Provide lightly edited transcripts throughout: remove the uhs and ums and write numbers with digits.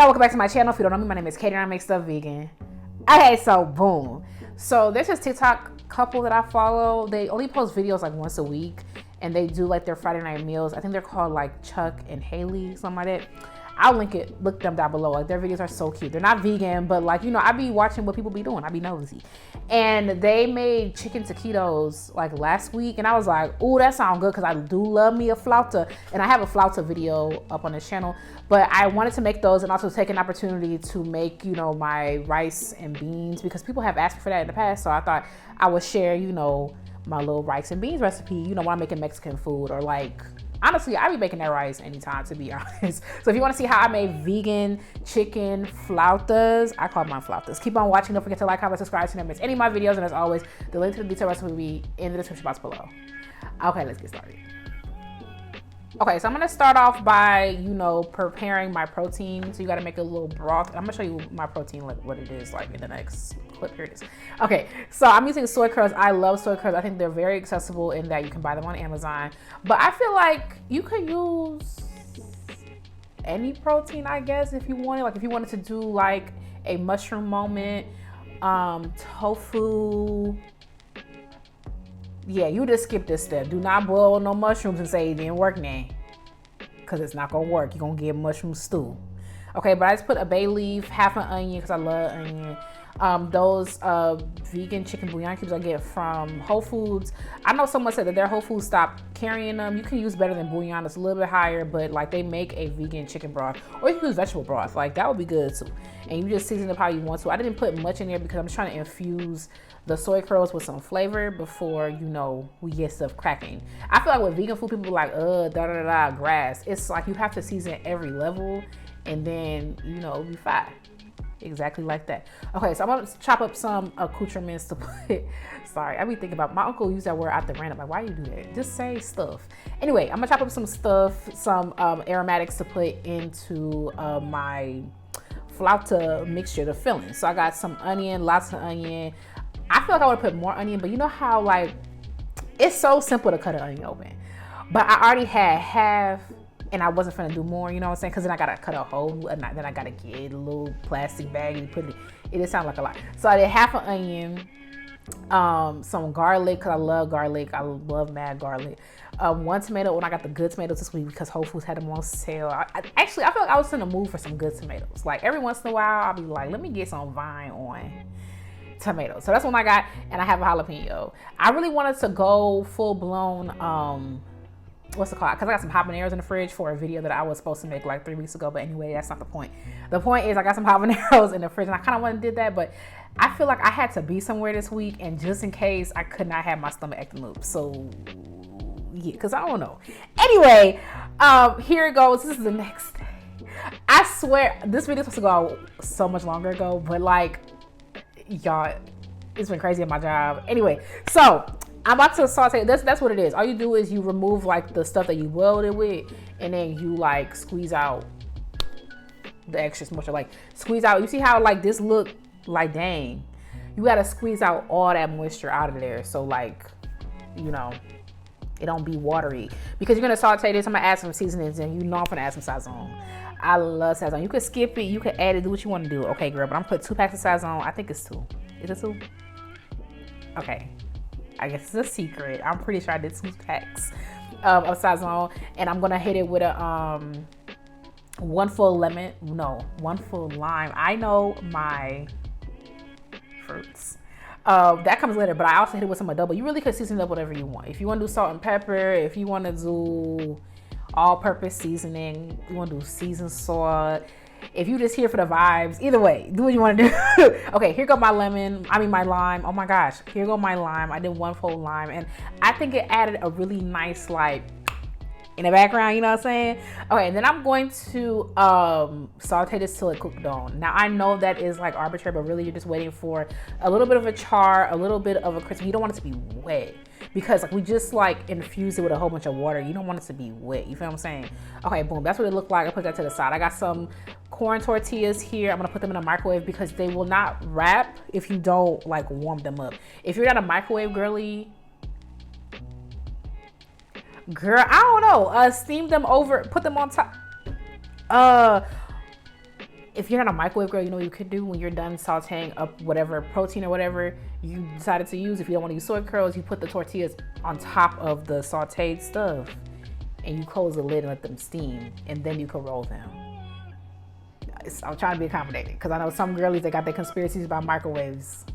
y'all, welcome back to my channel. If you don't know me, my name is Katie and I make stuff vegan. Okay, so boom. So there's this TikTok couple that I follow. They only post videos like once a week and they do like their Friday night meals. I think they're called like Chuck and Haley, something like that. I'll look them down below. Like their videos are so cute. They're not vegan, but like, you know, I be watching what people be doing. I be nosy. And they made chicken taquitos like last week. And I was like, ooh, that sounds good. Cause I do love me a flauta. And I have a flauta video up on this channel, but I wanted to make those and also take an opportunity to make, you know, my rice and beans because people have asked me for that in the past. So I thought I would share, you know, my little rice and beans recipe, you know, when I'm making Mexican food or like, honestly, I be making that rice anytime, to be honest. So if you want to see how I made vegan chicken flautas, I call mine flautas. Keep on watching. Don't forget to like, comment, subscribe to them. It's any of my videos. And as always, the link to the detailed recipe will be in the description box below. Okay, let's get started. Okay, so I'm gonna start off by, you know, preparing my protein. So you gotta make a little broth. I'm gonna show you my protein, like what it is like in the next clip. Here it is. Okay, so I'm using soy curls. I love soy curls. I think they're very accessible in that you can buy them on Amazon. But I feel like you could use any protein, I guess, if you wanted. Like if you wanted to do like a mushroom moment, tofu. Yeah, you just skip this step. Do not boil no mushrooms and say it didn't work now. Because it's not going to work. You're going to get mushroom stew. Okay, but I just put a bay leaf, half an onion because I love onion. Those vegan chicken bouillon cubes I get from Whole Foods. I know someone said that their Whole Foods stopped carrying them. You can use better than bouillon. It's a little bit higher, but like they make a vegan chicken broth. Or you can use vegetable broth. Like that would be good too. And you just season it how you want to. I didn't put much in there because I'm trying to infuse the soy curls with some flavor before, you know, we get stuff cracking. I feel like with vegan food, people are like, grass. It's like you have to season every level and then, you know, be fine. Exactly like that. Okay, so I'm gonna chop up some accoutrements to put, sorry, I be thinking about, my uncle used that word out the random. Like, why you do that? Just say stuff. Anyway, I'm gonna chop up some stuff, some aromatics to put into my flauta mixture, the filling. So I got some onion, lots of onion. I feel like I would put more onion, but you know how like, it's so simple to cut an onion open. But I already had half and I wasn't finna do more, you know what I'm saying? Cause then I gotta cut a hole and then I gotta get a little plastic bag and put it, it just sounded like a lot. So I did half an onion, some garlic, cause I love garlic. I love mad garlic. One tomato when I got the good tomatoes this week because Whole Foods had them on sale. Actually, I feel like I was in the mood for some good tomatoes. Like every once in a while, I'll be like, let me get some Vine on tomatoes. So that's what I got, and I have a jalapeno. I really wanted to go full blown, what's it called? Because I got some habaneros in the fridge for a video that I was supposed to make like 3 weeks ago. But anyway, that's not the point. The point is I got some habaneros in the fridge and I kind of wanted to do that, but I feel like I had to be somewhere this week and just in case I could not have my stomach acting up. So yeah, because I don't know. Anyway, here it goes. This is the next day. I swear this video was supposed to go out so much longer ago, but like, y'all, it's been crazy at my job. Anyway, so I'm about to saute. That's what it is. All you do is you remove like the stuff that you boiled it with, and then you like squeeze out the extra moisture. Like squeeze out. You see how like this look like dang. You gotta squeeze out all that moisture out of there. So like, you know, it don't be watery because you're gonna saute this. I'm gonna add some seasonings, and you know I'm gonna add some sazon. I love sazon. You could skip it. You could add it. Do what you want to do. Okay, girl. But I'm gonna put 2 packs of sazon. I think it's 2. Is it 2? Okay. I guess it's a secret. I'm pretty sure I did 2 packs of sazon, and I'm gonna hit it with a 1 full lemon. No, 1 full lime. I know my fruits. That comes later, but I also hit it with some adobo. You really could season it up whatever you want. If you want to do salt and pepper, if you want to do all-purpose seasoning, you want to do seasoned salt. If you just here for the vibes, either way, do what you want to do. Okay, here go my my lime. Oh my gosh, here go my lime. I did 1 full lime, and I think it added a really nice like in the background, you know what I'm saying? Okay, and then I'm going to saute this till it cooked on. Now I know that is like arbitrary, but really you're just waiting for a little bit of a char, a little bit of a crisp. You don't want it to be wet because like we just like infused it with a whole bunch of water. You don't want it to be wet. You feel what I'm saying? Okay, boom. That's what it looked like. I put that to the side. I got some corn tortillas here. I'm gonna put them in a microwave because they will not wrap if you don't like warm them up. If you're not a microwave girly, girl, I don't know. Steam them over, put them on top. if you're not a microwave girl, you know what you could do when you're done sauteing up whatever protein or whatever you decided to use. If you don't want to use soy curls, you put the tortillas on top of the sauteed stuff and you close the lid and let them steam, and then you can roll them. I'm trying to be accommodating because I know some girlies, they got their conspiracies about microwaves.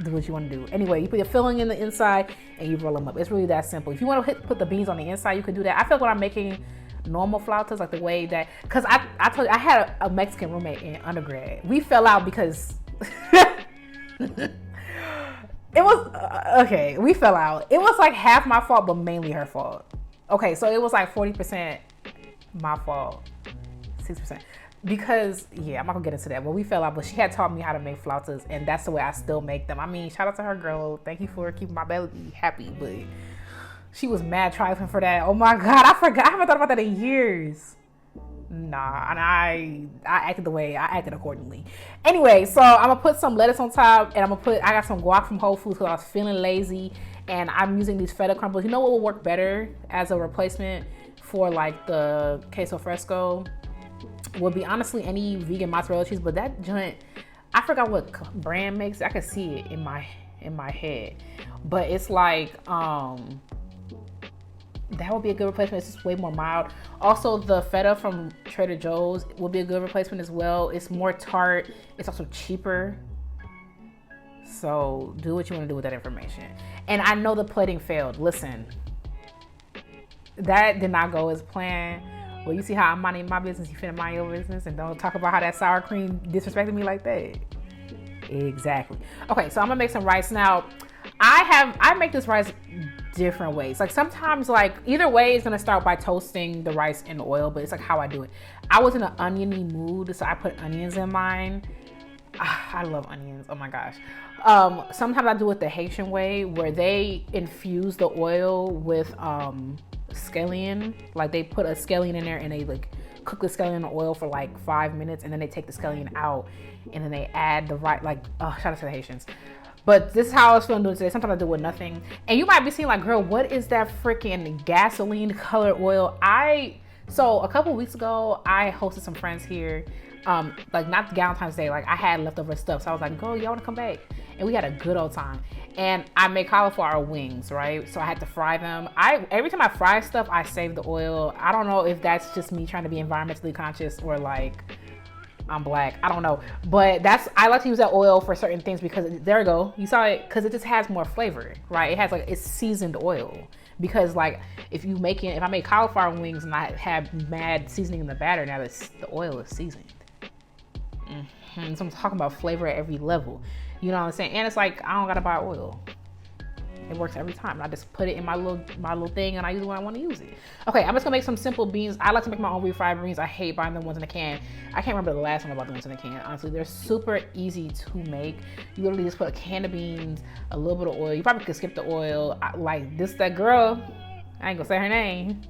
Do what you want to do. Anyway, you put your filling in the inside and you roll them up. It's really that simple. If you want to put the beans on the inside, you can do that. I feel like when I'm making normal flautas, like the way that, because I told you, I had a Mexican roommate in undergrad. We fell out because it was okay. We fell out. It was like half my fault, but mainly her fault. Okay, so it was like 40% my fault, 6%. Because, yeah, I'm not gonna get into that, but we fell out, but she had taught me how to make flautas, and that's the way I still make them. I mean, shout out to her, girl. Thank you for keeping my belly happy, but she was mad trifling for that. Oh my God, I forgot. I haven't thought about that in years. Nah, and I acted the way I acted accordingly. Anyway, so I'm gonna put some lettuce on top, and I got some guac from Whole Foods because I was feeling lazy, and I'm using these feta crumbles. You know what will work better as a replacement for like the queso fresco? Would be honestly any vegan mozzarella cheese, but that joint, I forgot what brand makes it. I could see it in my head, but it's like that would be a good replacement. It's just way more mild. Also, the feta from Trader Joe's would be a good replacement as well. It's more tart. It's also cheaper. So do what you want to do with that information. And I know the plating failed. Listen, that did not go as planned. Well, you see how I'm minding my business, you finna mind your business, and don't talk about how that sour cream disrespected me like that. Exactly. Okay, so I'm gonna make some rice. Now, I make this rice different ways. Like sometimes, like either way is gonna start by toasting the rice in oil, but it's like how I do it. I was in an oniony mood, so I put onions in mine. I love onions, oh my gosh. Sometimes I do it the Haitian way, where they infuse the oil with scallion. Like they put a scallion in there and they like cook the scallion in the oil for like 5 minutes, and then they take the scallion out and then they add the right, like, shout out to the Haitians. But this is how I was feeling doing today. Sometimes I do with nothing. And you might be seeing like, girl, what is that freaking gasoline colored oil? So a couple weeks ago, I hosted some friends here. Like not Valentine's Day, like I had leftover stuff. So I was like, girl, y'all wanna come back? And we had a good old time. And I made cauliflower wings, right? So I had to fry them. Every time I fry stuff, I save the oil. I don't know if that's just me trying to be environmentally conscious or like I'm black. I don't know. But I like to use that oil for certain things because there we go. You saw it, because it just has more flavor, right? It has like, it's seasoned oil. Because like if I make cauliflower wings and I have mad seasoning in the batter, now the oil is seasoned. So I'm talking about flavor at every level. You know what I'm saying? And it's like, I don't gotta buy oil. It works every time. I just put it in my little thing and I use it when I want to use it. Okay, I'm just gonna make some simple beans. I like to make my own refried beans. I hate buying the ones in the can. I can't remember the last time I bought the ones in the can. Honestly, they're super easy to make. You literally just put a can of beans, a little bit of oil. You probably could skip the oil. That girl, I ain't gonna say her name.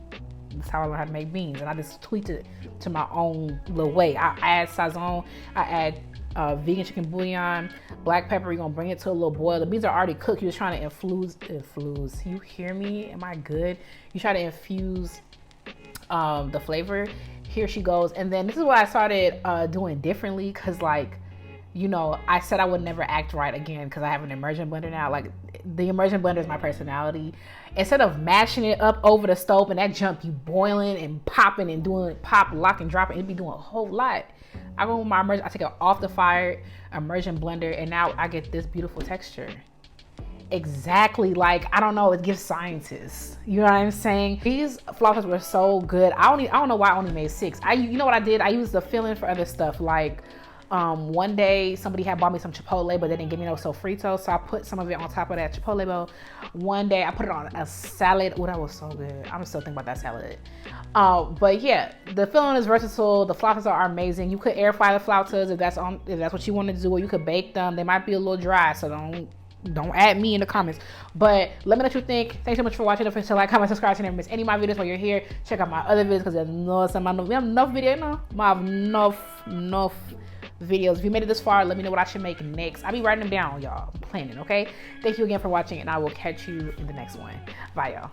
That's how I learned how to make beans, and I just tweaked it to my own little way. I add sazon, I add vegan chicken bouillon, black pepper. You're gonna bring it to a little boil. The beans are already cooked. You're just trying to infuse. You hear me? Am I good? You try to infuse the flavor. Here she goes. And then this is what I started doing differently, because like, you know, I said I would never act right again because I have an immersion blender now. Like, the immersion blender is my personality. Instead of mashing it up over the stove and that jump you boiling and popping and doing pop, lock, and drop, it'd be doing a whole lot. I go with my immersion, I take it off the fire, immersion blender, and now I get this beautiful texture. Exactly, like, I don't know, it gives scientists. You know what I'm saying? These flautas were so good. I don't know why I only made 6. You know what I did? I used the filling for other stuff. Like, one day somebody had bought me some chipotle, but they didn't give me no sofrito, so I put some of it on top of that chipotle bowl. One day I put it on a salad. Oh, that was so good. I'm still thinking about that salad. But yeah, the filling is versatile. The flautas are amazing. You could air fry the flautas if that's what you want to do, or you could bake them. They might be a little dry, so don't add me in the comments. But let me know what you think. Thanks so much for watching. Don't forget to like, comment, subscribe, so you never miss any of my videos while you're here. Check out my other videos, because we have enough video now. I have enough videos. If you made it this far, let me know what I should make next. I'll be writing them down, y'all. I'm planning, okay? Thank you again for watching, and I will catch you in the next one. Bye, y'all.